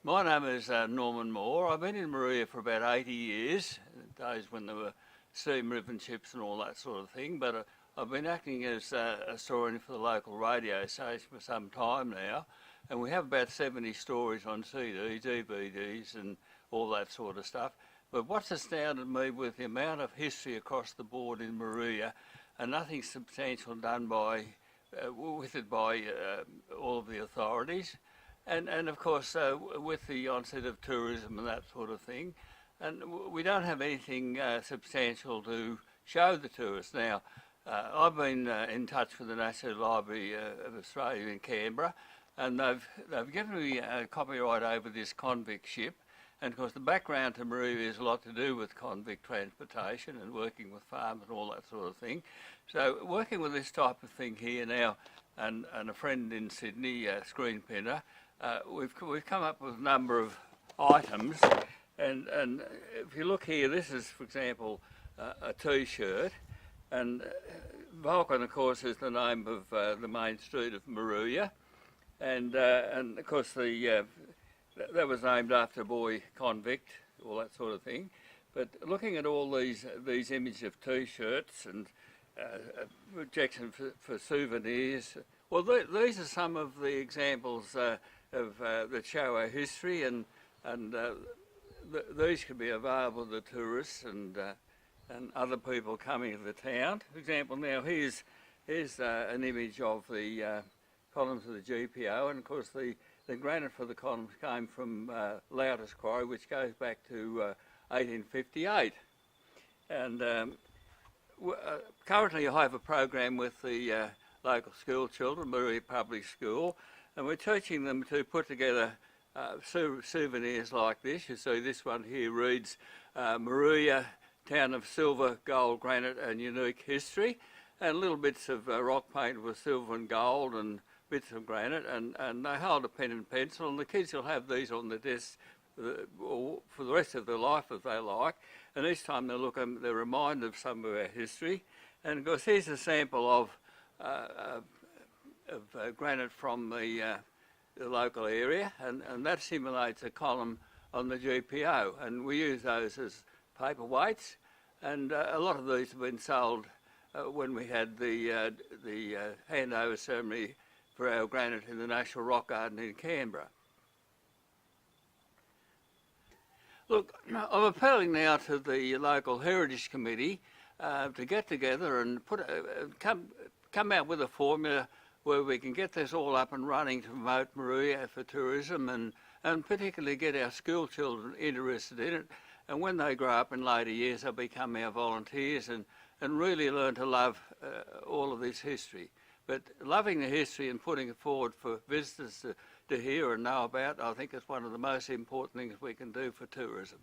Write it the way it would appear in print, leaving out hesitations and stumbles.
My name is Norman Moore. I've been in Moruya for about 80 years, days when there were steam ribbon ships and all that sort of thing, but I've been acting as a historian for the local radio station for some time now, and we have about 70 stories on CD, DVDs and all that sort of stuff. But what's astounded me with the amount of history across the board in Moruya, and nothing substantial done by all of the authorities. And of course, with the onset of tourism and that sort of thing, and we don't have anything substantial to show the tourists. Now, I've been in touch with the National Library of Australia in Canberra, and they've given me a copyright over this convict ship. And of course, the background to Moruya is a lot to do with convict transportation and working with farms and all that sort of thing. So working with this type of thing here now, and a friend in Sydney, Screen Pinner, we've come up with a number of items, and if you look here, this is, for example, a T-shirt, and Vulcan, of course, is the name of the main street of Moruya, and of course that was named after a boy convict, all that sort of thing. But looking at all these images of T-shirts and projection for souvenirs, well, these are some of the examples that show our history, and these could be available to tourists and other people coming to the town. For example, now here's an image of the columns of the GPO, and of course the granite for the columns came from Louders Quarry, which goes back to 1858. And currently I have a program with the local school children, Moruya Public School, and we're teaching them to put together souvenirs like this. You see this one here reads, Moruya, town of silver, gold, granite and unique history, and little bits of rock painted with silver and gold and bits of granite, and they hold a pen and pencil, and the kids will have these on the desk for the rest of their life if they like, and each time they look at them, they're reminded of some of our history. And of course here's a sample of granite from the local area, and that simulates a column on the GPO, and we use those as paperweights, and a lot of these have been sold when we had the handover ceremony for our granite in the National Rock Garden in Canberra. Look, I'm appealing now to the local Heritage Committee to get together and come out with a formula where we can get this all up and running to promote Moruya for tourism, and particularly get our school children interested in it. And when they grow up in later years, they'll become our volunteers and really learn to love all of this history. But loving the history and putting it forward for visitors to hear and know about, I think is one of the most important things we can do for tourism.